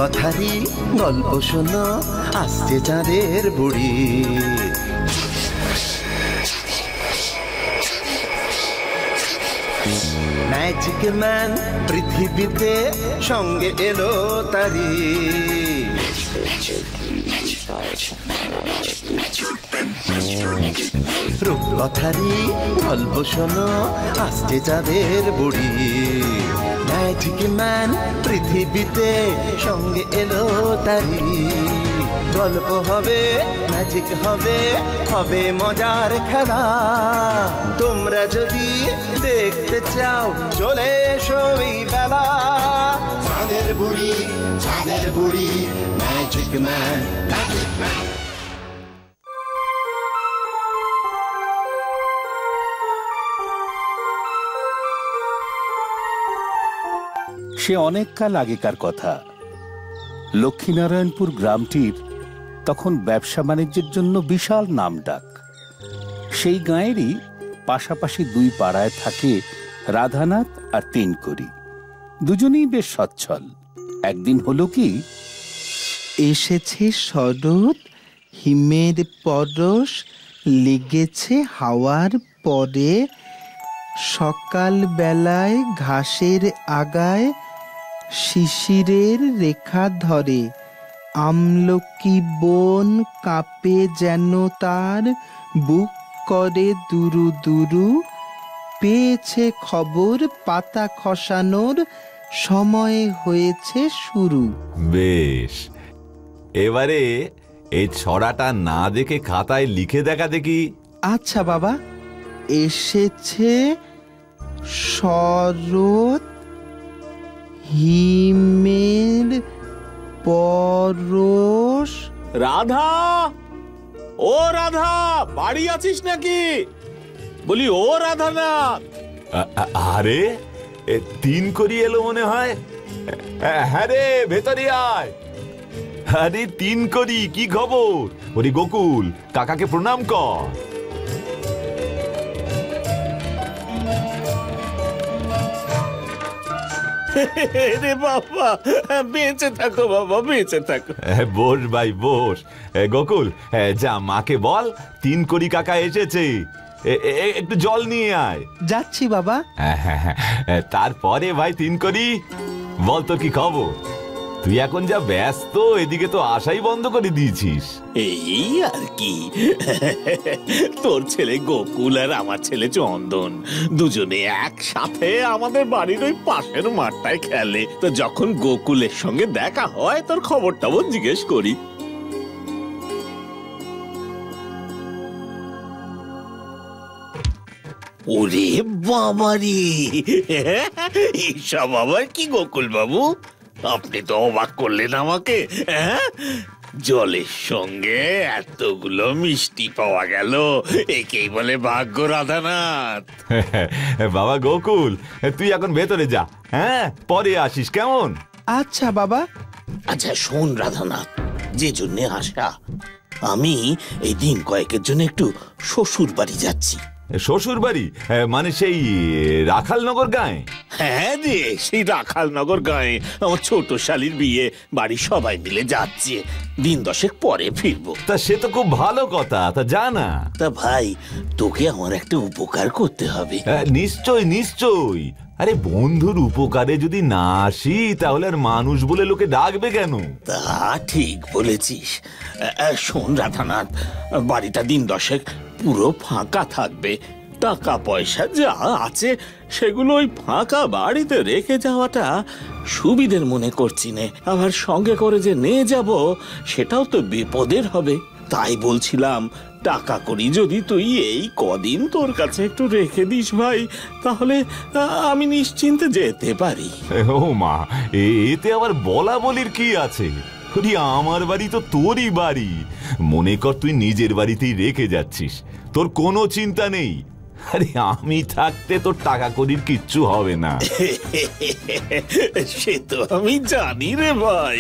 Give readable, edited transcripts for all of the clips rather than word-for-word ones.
রূপকথারই গল্প শোনো, আসছে চাঁদের বুড়ি। ম্যাজিক ম্যান পৃথিবীতে সঙ্গে এলো তারি। রূপকথারই গল্প শোনো, আসছে চাঁদের বুড়ি। ম্যাজিক ম্যান পৃথিবীতে সঙ্গে এলো তারি। গল্প হবে, ম্যাজিক হবে, হবে মজার খেলা। তোমরা যদি দেখতে চাও চলে এসো এই বেলা। চাঁদের বুড়ি, চাঁদের বুড়ি, ম্যাজিক ম্যান, ম্যাজিক ম্যান। সে অনেককাল আগেকার কথা। লক্ষ্মীনারায়ণপুর গ্রামটির তখন ব্যবসা বাণিজ্যের জন্য বিশাল নামডাক। সেই গাঁয়েরই পাশাপাশি দুই পাড়ায় থাকে রাধানাথ আর তিনকড়ি। দুজনেই বেশ সচ্ছল। একদিন হলো কি, এসেছে শরৎ, হিমের পরশ লেগেছে হাওয়ার পরে। সকাল বেলায় ঘাসের আগায় শিশিরের রেখা ধরে। আমলকি বন কাঁপে যেন তার, বুক করে দুরু দুরু। পেয়েছে খবর পাতা খসানোর, সময় হয়েছে শুরু। বেশ, এবারে এই ছড়াটা না দেখে খাতায় লিখে দেখা দেখি। আচ্ছা বাবা। এসেছে শরৎ, হিমের পরশ। রাধা, ও রাধা, বাড়ি আছিস নাকি? বলি ও রাধানাথ। আরে তিন করি এলো মনে হয়। হ্যাঁ রে, ভেতরে আয়। আরে তিন করি, কি খবর? ওরে গোকুল, কাকাকে প্রণাম কর। রে বাবা, বেঁচে থাকো বাবা, বেঁচে থাকো। বস ভাই বস। গোকুল, যা মাকে বল তিন করি কাকা এসেছে, একটু জল নিয়ে আয়। যাচ্ছি বাবা। তারপরে ভাই তিন করি বল তো কি খবর? তুই এখন যা ব্যস্ত, এদিকে তো আশাই বন্ধ করে দিয়েছিস। এই আর কি, তোর ছেলে গোকুল আর আমার ছেলে চন্দন দুজনে একসাথে আমাদের বাড়ির ওই পাশের মাঠটায় খেলে। তো যখন গোকুলের সঙ্গে দেখা হয় তোর খবর টবর জিজ্ঞেস করি। ওরে বাবারে, এইসব আবার কি গোকুল বাবু? আপনি তো অবাক করলেন আমাকে। জলের সঙ্গে এতগুলো মিষ্টি পাওয়া গেল, একেই বলে ভাগ্য রাধানাথ। বাবা গোকুল, তুই এখন ভেতরে যা, হ্যাঁ পরে আসিস কেমন? আচ্ছা বাবা। আচ্ছা শোন রাধানাথ, যে জন্যে আসা, আমি এই দিন কয়েকের জন্য একটু শ্বশুর বাড়ি যাচ্ছি। শ্বশুর বাড়ি মানে সেই রাখালনগর গাঁয়ে? হ্যাঁ রে, সেই রাখালনগর গাঁয়ে আমার ছোট শালির বিয়ে। বাড়ি সবাই মিলে যাচ্ছে, দিন দশেক পরে ফিরবো। তা সে তো খুব ভালো কথা, তা জানা। তা ভাই, তোকে আমার একটা উপকার করতে হবে। নিশ্চয় নিশ্চয়। আরে বন্ধুর উপকারে যদি না আসি তাহলে আর মানুষ বলে লোকে ডাকবে কেন? তা ঠিক বলেছিস। শোন রাধানাথ, বাড়িটা দিন দশেক পুরো ফাঁকা থাকবে। টাকা পয়সা যা আছে সেগুলো ওই ফাঁকা বাড়িতে রেখে যাওয়াটা সুবিধের মনে করছি নে। আবার সঙ্গে করে যে নিয়ে যাব সেটাও তো বিপদের হবে। তাই বলছিলাম, টাকা করি যদি তুই এই কদিন তোর কাছে একটু রেখে দিস ভাই, তাহলে আমি নিশ্চিন্তে যেতে পারি। ও মা, এতে আবার বলা বলির কি আছে? আমার বাড়ি তো তোরই বাড়ি। মনে কর তুই নিজের বাড়িতেই রেখে যাচ্ছিস, তোর কোনো চিন্তা নেই। আরে আমি থাকতে তোর টাকা করির কিচ্ছু হবে না। সে তো আমি জানি রে ভাই।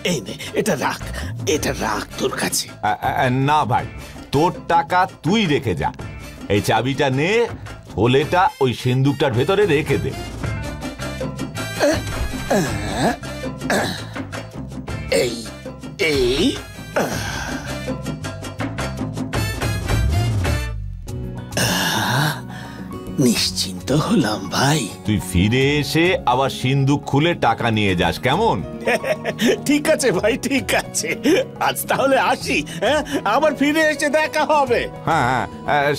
এই নে, এটা রাখ, এটা রাখ তোর কাছে। না ভাই, তোর টাকা তুই রেখে যা। এই চাবিটা নে, থলেটা ওই সিন্দুকটার ভেতরে রেখে দে। এই এই নিশ্চিন্ত হলাম ভাই। তুই ফিরে এসে আবার সিন্দুক খুলে টাকা নিয়ে যাস, কেমন? ঠিক আছে ভাই, ঠিক আছে। আজ তাহলে আসি, হ্যাঁ? আবার ফিরে এসে দেখা হবে। হ্যাঁ,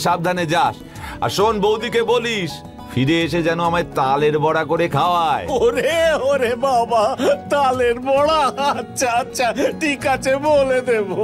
সাবধানে যাস। আর শোন, বৌদিকে বলিস ফিরে এসে যেন আমায় তালের বড়া করে খাওয়ায়। ওরে ওরে বাবা, তালের বড়া? আচ্ছা আচ্ছা, ঠিক আছে, বলে দেবো।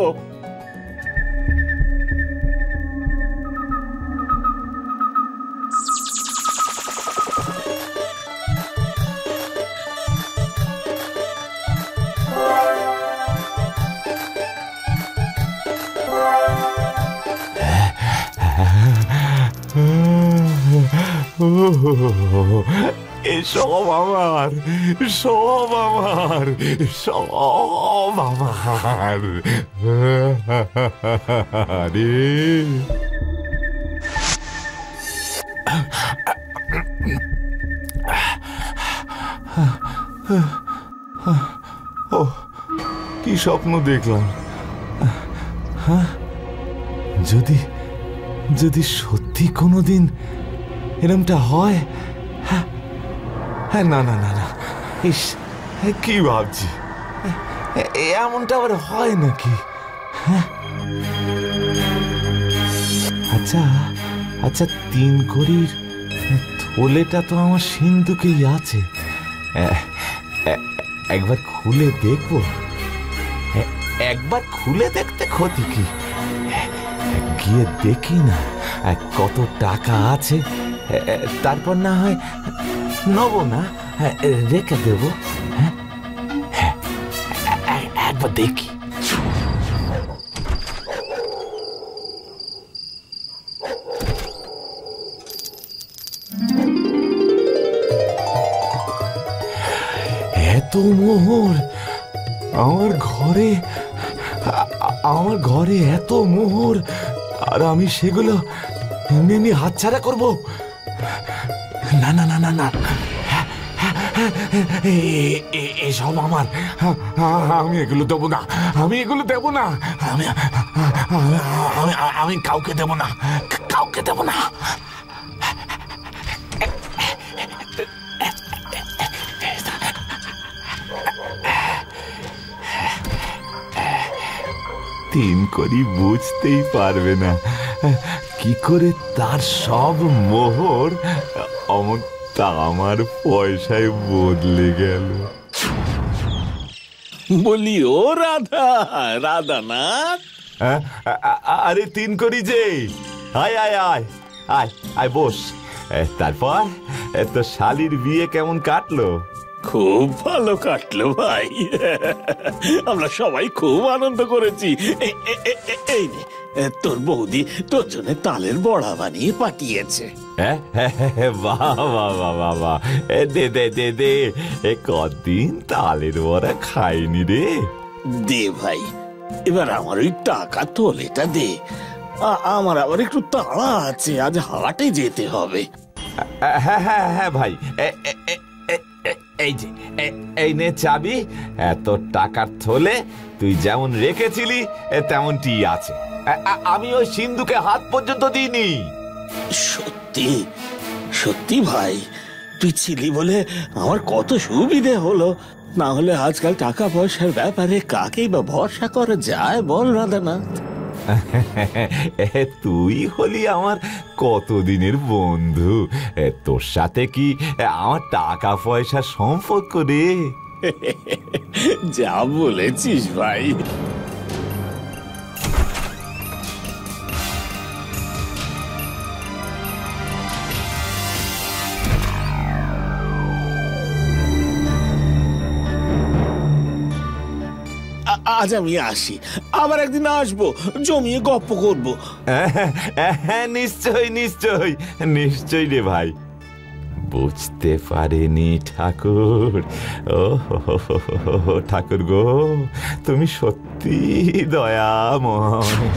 সব আমার, সব আমার, সব আমার। রে ও, কি স্বপ্ন দেখলাম! যদি যদি সত্যি কোনোদিন এরমটা হয়, না না না না, ইস, কি ভাবছি, এমনটা আবার হয় নাকি? আচ্ছা আচ্ছা, 3 কড়ির থলেটা তো আমার সিন্ধুকেই আছে, একবার খুলে দেখবো। একবার খুলে দেখতে ক্ষতি কি? গিয়ে দেখি না কত টাকা আছে, তারপর না হয় নেবো না, রেখে দেবো। হ্যাঁ, একবার দেখি। এত মোহর আমার ঘরে, আমার ঘরে এত মোহর, আর আমি সেগুলো এমনি হাতছাড়া করবো? না না না না না, এসব আমার, আমি এগুলো দেবো না, আমি এগুলো দেবো না, আমি আমি কাউকে দেবো না, কাউকে দেবো না। তিন করি বুঝতেই পারবে না কি করে তার সব মোহর আমার পয়সায় বদলে গেল। বলি, ও রাধা, রাধানাথ। আরে তিন করি যে, আয় আয় আয় আয় আয়, বস। তারপর তো শালির বিয়ে কেমন কাটলো? খুব ভালো কাটলো ভাই, আমরা সবাই খুব আনন্দ করেছি। এই নে, তোর বৌদি তোর জন্য তালের বড়া বানিয়ে পাঠিয়েছে। বাহ বাহ বাহ বাহ, দে দে দে দে, কদিন তালের বড়া খাইনি রে। দে ভাই, এবার আমার ওই টাকা তোলেটা দে, আমার আবার একটু তাড়া আছে, আজ হাটে যেতে হবে। হ্যাঁ হ্যাঁ হ্যাঁ ভাই, এই যে, এই নে চাবি। এত টাকার থলে তুই যেমন রেখেছিলি তেমনটি আছে, আমি ওই সিন্ধুকে হাত পর্যন্ত দিইনি। সত্যি সত্যি ভাই, তুই ছিলি বলে আমার কত সুবিধে হলো, না হলে আজকাল টাকা পয়সার ব্যাপারে কাকেই বা ভরসা করা যায় বল রাধানাথ? তুই হলি আমার কতদিনের বন্ধু, তোর সাথে কি আমার টাকা পয়সা সম্পর্ক রে? যা বলেছিস ভাই। আজ আমি আসি, আবার একদিন আসবো, জমিয়ে গপ্প করবো। হ্যাঁ নিশ্চয় নিশ্চয় নিশ্চয় রে ভাই। বুঝতে পারেনি ঠাকুর, ও ঠাকুর গো, তুমি সত্যি দয়াময়।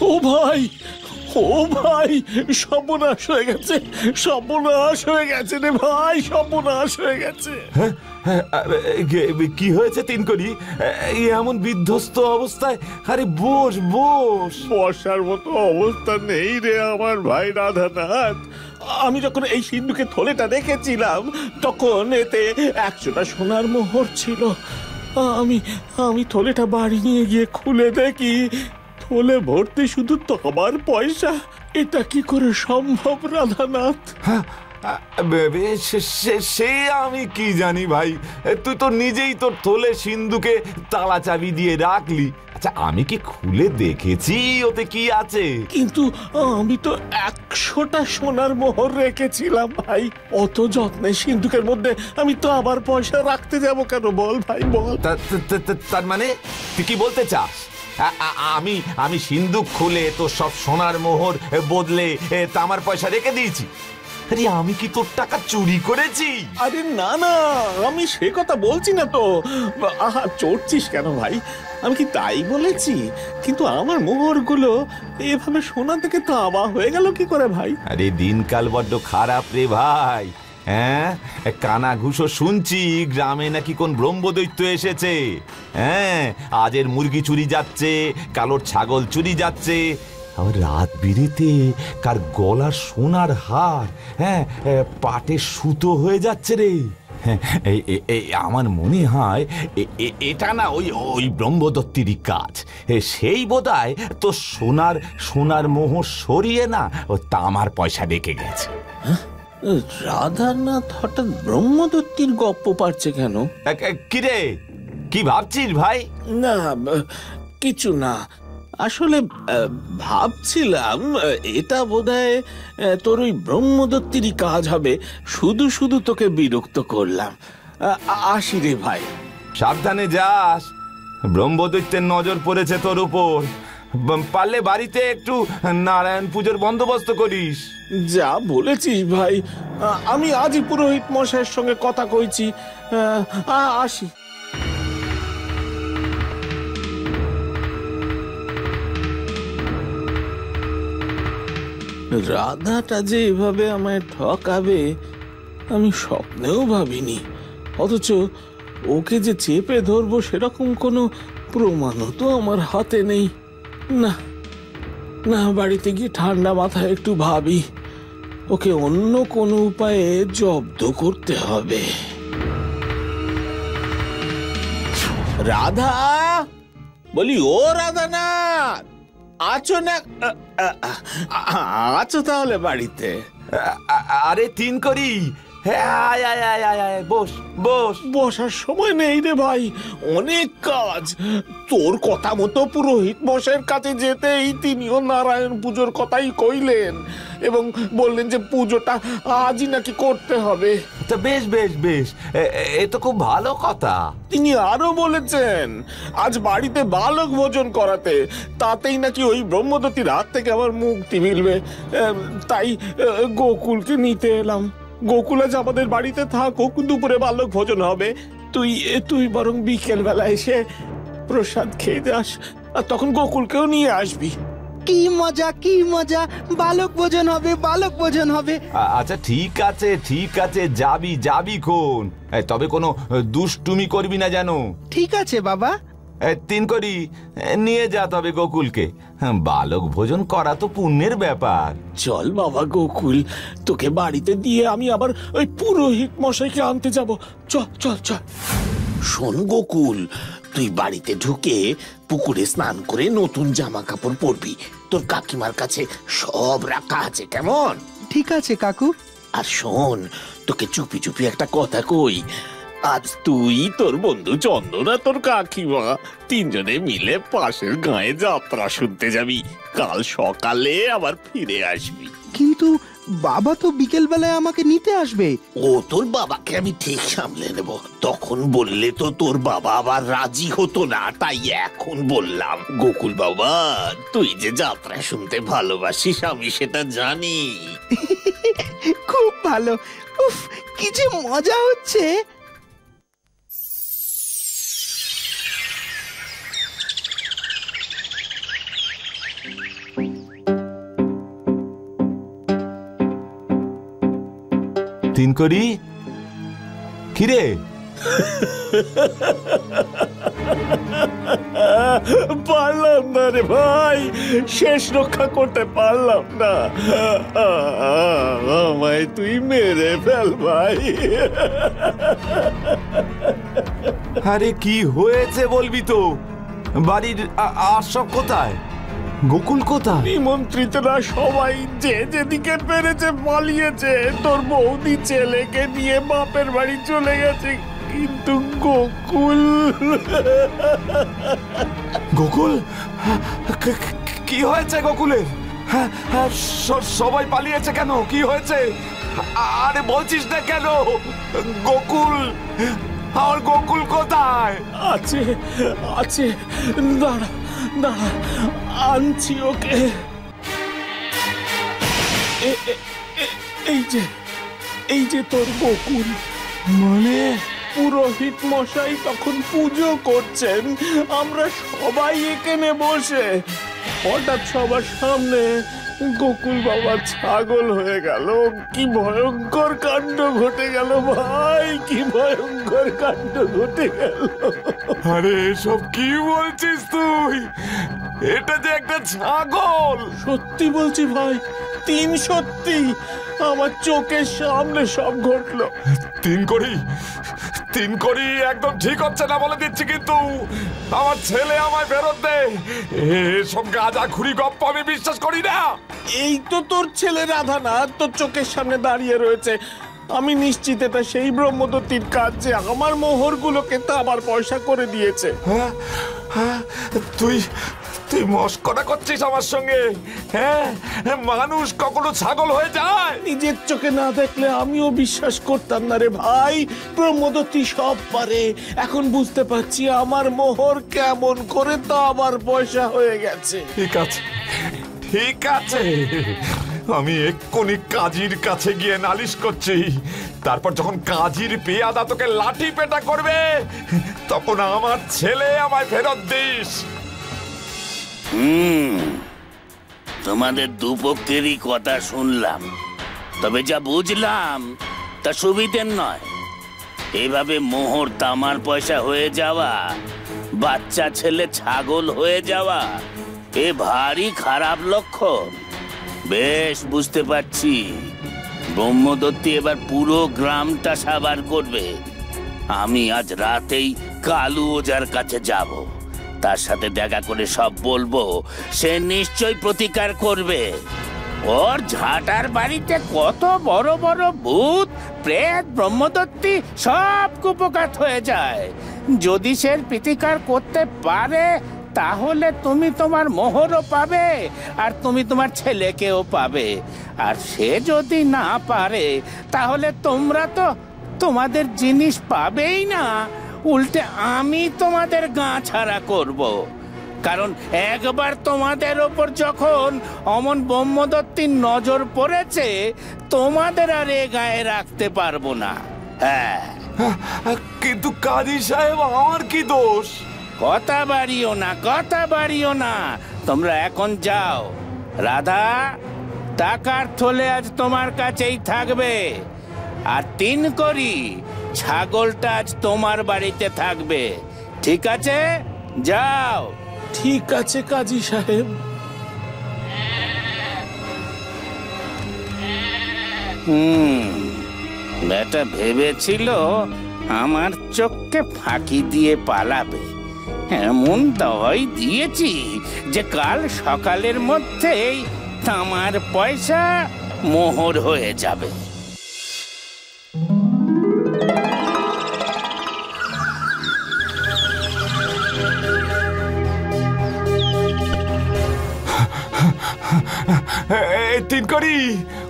ও ভাই, ও ও ভাই, সর্বনাশ হয়ে গেছে, সর্বনাশ হয়ে গেছে রে ভাই, সর্বনাশ হয়ে গেছে। কি হয়েছে তিনকড়ি? এমন বিধ্বস্ত অবস্থায়? আরে বস বস। বসার মতো অবস্থা নেই রে আমার ভাই রাধানাথ। আমি যখন এই সিন্ধুকে থলেটা রেখেছিলাম তখন এতে 100টা সোনার মোহর ছিল। আমি থলেটা বাড়ি নিয়ে গিয়ে খুলে দেখি থলে ভর্তি শুধু তোমার পয়সা। এটা কি করে সম্ভব রাধানাথ? সে আমি কি জানি ভাই, তুই তো নিজেই তোর থলে সিন্ধুকে তালা চাবি দিয়ে রাখলি। আচ্ছা, আমি কি খুলে দেখেছি ওতে কি আছে? কিন্তু আমি তো 100টা সোনার মোহর রেখেছিলাম ভাই। অত যত্নে সিন্ধুকের মধ্যে আমি তো আবার পয়সা রাখতে যাব কেন বল ভাই, বল। তার মানে তুই কি বলতে চাস আমি সিন্ধুক খুলে তোর সব সোনার মোহর বদলে তামার পয়সা রেখে দিয়েছি? আরে আমি কি তোর টাকা চুরি করেছি? আরে না না, আমি সে কথা বলছি না তো। আহা, চড়ছিস কেন ভাই? আমি কি তাই বলেছি? কিন্তু আমার মোহরগুলো এভাবে সোনা থেকে তামা হয়ে গেল কি করে ভাই? আরে দিনকাল বড্ড খারাপ রে ভাই। হ্যাঁ, কানা ঘুষো শুনছি গ্রামে নাকি কোন ব্রহ্মদৈত্য এসেছে। হ্যাঁ, আজের মুরগি চুরি যাচ্ছে, কালোর ছাগল চুরি যাচ্ছে, আবার রাত বিরেতে কার গলার সোনার হার, হ্যাঁ, পাটে সুতো হয়ে যাচ্ছে রে। আমার মনে হয় এটা না ওই ব্রহ্মদত্তেরই কাজ। সেই বোধহয় তো সোনার মোহর সরিয়ে না ও তামার পয়সা রেখে গেছে। রাধানাথ হঠাৎ ব্রহ্মদত্তির গপ্প পারছে কেন? কিরে, কি ভাবছিস ভাই? না, কিছু না। আসলে ভাবছিলাম এটা বোধহয় তোর ওই ব্রহ্মদত্তিরই কাজ হবে। শুধু শুধু তোকে বিরক্ত করলাম। আসি রে ভাই। সাবধানে যাস, ব্রহ্মদৈত্যের নজর পড়েছে তোর উপর। পারলে বাড়িতে একটু নারায়ণ পুজোর বন্দোবস্ত করিস। যা বলেছিস ভাই, আমি আজই পুরোহিত মশাইয়ের সঙ্গে কথা কইছি। আসি। রাধাটা যে এভাবে আমায় ঠকাবে আমি স্বপ্নেও ভাবিনি। অথচ ওকে যে চেপে ধরবো সেরকম কোনো প্রমাণও তো আমার হাতে নেই। না না, বাড়িতে গিয়ে ঠান্ডা মাথায় একটু ভাবি। ওকে অন্য কোনো উপায়ে জব্দ করতে হবে। রাধা, বলি ও রাধানাথ, আছো না? আছো তাহলে বাড়িতে? আরে তিনকড়ি, আয় আয় আয় আয় আয়, বস বস। বসার সময় নেই রে ভাই, অনেক কাজ। তোর কথা মতো পুরোহিত মশাইয়ের কাছে যেতেই তিনিও নারায়ণ পুজোর কথাই কইলেন এবং বললেন যে পুজোটা আজই নাকি করতে হবে। তা বেশ বেশ বেশ, এ তো খুব ভালো কথা। তিনি আরো বলেছেন আজ বাড়িতে বালক ভোজন করাতে, তাতেই নাকি ওই ব্রহ্মদত্তির হাত থেকে আমার মুক্তি মিলবে। তাই গোকুলকে নিতে এলাম। গোকুল আজ আমাদের বাড়িতে থাকুক, দুপুরে বালক ভোজন হবে। তুই বরং বিকেল বেলা এসে প্রসাদ খেয়ে যাস, আর তখন গোকুলকেও নিয়ে আসবি। কি মজা, কি মজা! বালক ভোজন হবে, বালক ভোজন হবে। আচ্ছা ঠিক আছে ঠিক আছে, যাবি কোন, তবে কোনো দুষ্টুমি করবি না যেন। ঠিক আছে বাবা। তিনকড়ি, নিয়ে যা তবে গোকুলকে। বালক ভোজন করা তো পুণ্যের ব্যাপার। চল বাবা গোকুল, তোকে বাড়িতে দিয়ে আমি আবার ওই পুরোহিত মশাইকে আনতে যাব। চল চল চল। শোন গোকুল, তুই বাড়িতে ঢুকে পুকুরে স্নান করে নতুন জামা কাপড় পরবি। তোর কাকিমার কাছে সব রাখা আছে, কেমন? ঠিক আছে কাকু। আর শোন, তোকে চুপি চুপি একটা কথা কই। আজ তুই, তোর বন্ধু চন্দন আর তোর কাকিমা তিনজনে মিলে পাশের গায়ে যাত্রা শুনতে যাবি। কাল সকালে আবার ফিরে আসবি। কিন্তু বাবা তো বিকেল বেলায় আমাকে নিতে আসবে। ও, তোর বাবাকে আমি ঠিক সামলে নেব। তখন বললে তো তোর বাবা আবার রাজি হতো না, তাই এখন বললাম। গোকুল বাবা, তুই যে যাত্রা শুনতে ভালোবাসিস আমি সেটা জানি। খুব ভালো। উফ, কি যে মজা হচ্ছে। তিনকড়ি, কিরে? পারলাম না রে ভাই, শেষ রক্ষা করতে পারলাম না। আমায় তুই মেরে ফেল ভাই। আরে কি হয়েছে বলবি তো? বাড়ির আর সব কোথায়? গোকুল কোথায়? নিমন্ত্রিতরা সবাই যে যেদিকে পেরেছে পালিয়েছে। তোর বৌদি ছেলেকে নিয়ে বাপের বাড়ি চলে গেছে, কিন্তু গোকুল গোকুল কি হয়েছে গোকুলের? হ্যাঁ, সবাই পালিয়েছে কেন? কি হয়েছে? আরে বলছিস না কেন? গোকুল, আর গোকুল কোথায়? আছে আছে, দাঁড়া দাঁড়া, আনছি ওকে। এই যে তোর গোকুল। মানে পুরোহিত মশাই তখন পুজো করছেন, আমরা সবাই এখানে বসে, হঠাৎ সবার সামনে গোকুল বাবা ছাগল হয়ে গেল। কি ভয়ঙ্কর কাণ্ড ঘটে গেল ভাই, কি ভয়ঙ্কর কাণ্ড ঘটে গেল। আরে এসব কি বলছিস তুই? এটা যে একটা ছাগল। সত্যি বলছি ভাই, সত্যি, আমার চোখের সামনে সব ঘটলো। তিনকড়ি একদম ঠিক হচ্ছে না বলে দিচ্ছি, কিন্তু আমার ছেলে আমায় ফেরত দে। এসব গাঁজাখুরি গপ্প আমি বিশ্বাস করি না। এই তো তোর ছেলে রাধানাথ তোর চোখের সামনে দাঁড়িয়ে রয়েছে। আমি নিশ্চিত এটা সেই ব্রহ্মদত্তির কাজ যে আমার মোহরগুলোকে তা আমার পয়সা করে দিয়েছে। হ্যাঁ, তুই মস্করা করছিস আমার সঙ্গে? হ্যাঁ, মানুষ কখনো ছাগল হয়ে যায়? নিজের চোখে না দেখলে আমিও বিশ্বাস করতাম না রে ভাই। ব্রহ্মদত্তি সব পারে। এখন বুঝতে পারছি আমার মোহর কেমন করে তা আমার পয়সা হয়ে গেছে। ঠিক আছে, আমি এক্ষুনি কাজীর কাছে গিয়ে নালিশ করছি। তারপর যখন কাজীর পেয়াদা তোকে লাঠি পেটা করবে, তখন আমার ছেলে আমায় ফেরত দিস। তোমাদের দুপক্ষেরই কথা শুনলাম, তবে যা বুঝলাম তা সুবিধের নয়। এইভাবে মোহর তামার পয়সা হয়ে যাওয়া, বাচ্চা ছেলে ছাগল হয়ে যাওয়া, এ ভারী খারাপ লক্ষণ। বেশ বুঝতে পারছি, ব্রহ্মদত্তি এবার পুরো গ্রামটা সাবার করবে। আমি আজ রাতেই কালু ওজার কাছে যাব, তার সাথে দেখা করে সব বলবো। সে নিশ্চয় প্রতিকার করবে। ওর ঝাঁটার বাড়িতে কত বড় বড় ভূত প্রেত ব্রহ্মদত্তি সব কুপকাত হয়ে যায়। যদি সে প্রতিকার করতে পারে, তাহলে তুমি তোমার মোহরও পাবে, আর তুমি তোমার ছেলেকেও পাবে। আর সে যদি না পারে, তাহলে তোমরা তো তোমাদের জিনিস পাবেই না, উল্টে আমি তোমাদের গা ছাড়া করব। কারণ একবার তোমাদের ওপর যখন অমন ব্রহ্মদত্তির নজর পড়েছে, তোমাদের আর এ গায়ে রাখতে পারবো না। হ্যাঁ, কিন্তু কাজী সাহেব, আমার কি দোষ? কথা বাড়িও না, তোমরা এখন যাও। রাধা, টাকার থলে আজ তোমার কাছেই থাকবে, আর তিনকড়ি, ছাগলটা আজ তোমার বাড়িতে থাকবে। ঠিক আছে, যাও। ঠিক আছে কাজী সাহেব। বেটা ভেবেছিল আমার চোখকে ফাঁকি দিয়ে পালাবে। এমন দাওয়াই দিয়েছি যে কাল সকালের মধ্যেই তামার পয়সা মোহর হয়ে যাবে। তিনকড়ি,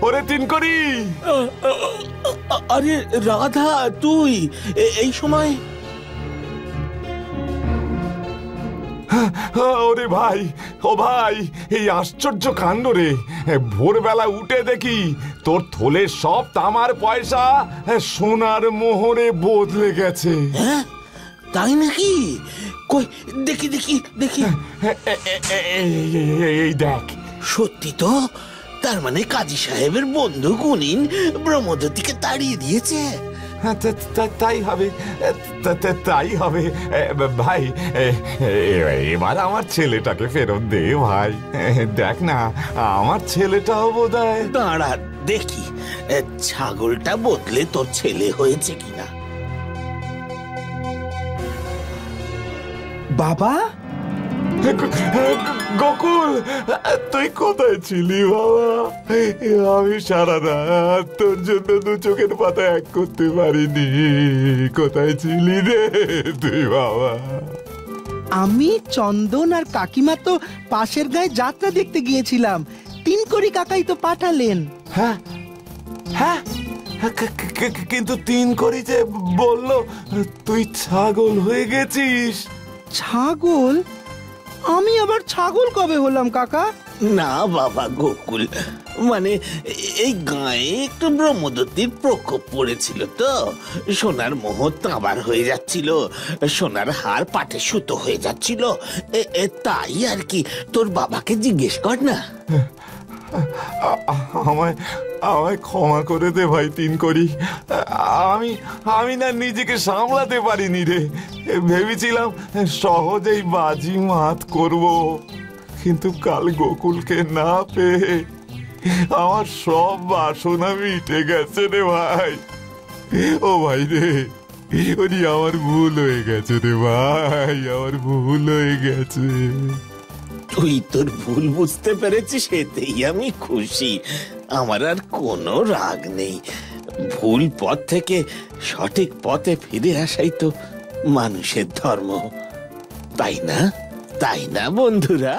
ওরে তিনকড়ি। আরে রাধা, তুই এই সময়? ওরে ভাই, ও ভাই, এই আশ্চর্য কাণ্ড রে। ভোরবেলা উঠে দেখি তোর থলে সব তামার পয়সা সোনার মোহরে বদলে গেছে। হ্যাঁ, তাই নাকি? কই দেখি দেখি দেখি। এই দেখ। সত্যি তো, তার মানে কাজী সাহেবের বন্ধু গুনিন ব্রহ্মদত্তিকে তাড়িয়ে দিয়েছে। হ্যাঁ, তাই হবে, তাই হবে। ভাই, এবার আমার ছেলেটাকে ফেরত দে ভাই। দেখ না, আমার ছেলেটাও বোধহয়। দাঁড়া দেখি ছাগলটা বদলে তোর ছেলে হয়েছে কিনা। বাবা, গোকুল, তুই কোথায় ছিলি বাবা? আমি সারা রাত তোর জন্য দু চোখের পাতা এক করতে পারিনি। কোথায় ছিলি রে তুই বাবা? আমি, চন্দন আর কাকিমা তো পাশের গায়ে যাত্রা দেখতে গিয়েছিলাম। 3 কড়ি কাকাই তো পাঠালেন। হ্যাঁ হ্যাঁ, কিন্তু 3 কড়ি যে বললো তুই ছাগল হয়ে গেছিস। ছাগল? আমি আবার ছাগল কবে হলাম কাকা? না বাবা গোকুল, মানে এই গায়ে একটু ব্রহ্মদত্তির প্রকোপ পড়েছিল তো, সোনার মোহর তাঁবার হয়ে যাচ্ছিল, সোনার হার পাটে সুতো হয়ে যাচ্ছিল, তাই আর কি। তোর বাবাকে জিজ্ঞেস কর না। আমায় ক্ষমা করে দে ভাই 3 কড়ি। আমি না নিজেকে সামলাতে পারিনি রে। ভেবেছিলাম সহজেই বাজি মাত করব, কিন্তু কাল গোকুলকে না পেয়ে আমার সব বাসনা মিটে গেছে রে ভাই। ও ভাই রে, ওরি আমার ভুল হয়ে গেছে রে ভাই, আমার ভুল হয়ে গেছে। তুই তোর ভুল বুঝতে পেরেছিস, এতেই আমি খুশি। আমার আর কোনো রাগ নেই। ভুল পথ থেকে সঠিক পথে ফিরে আসাই তো মানুষের ধর্ম, তাই না? তাই না বন্ধুরা?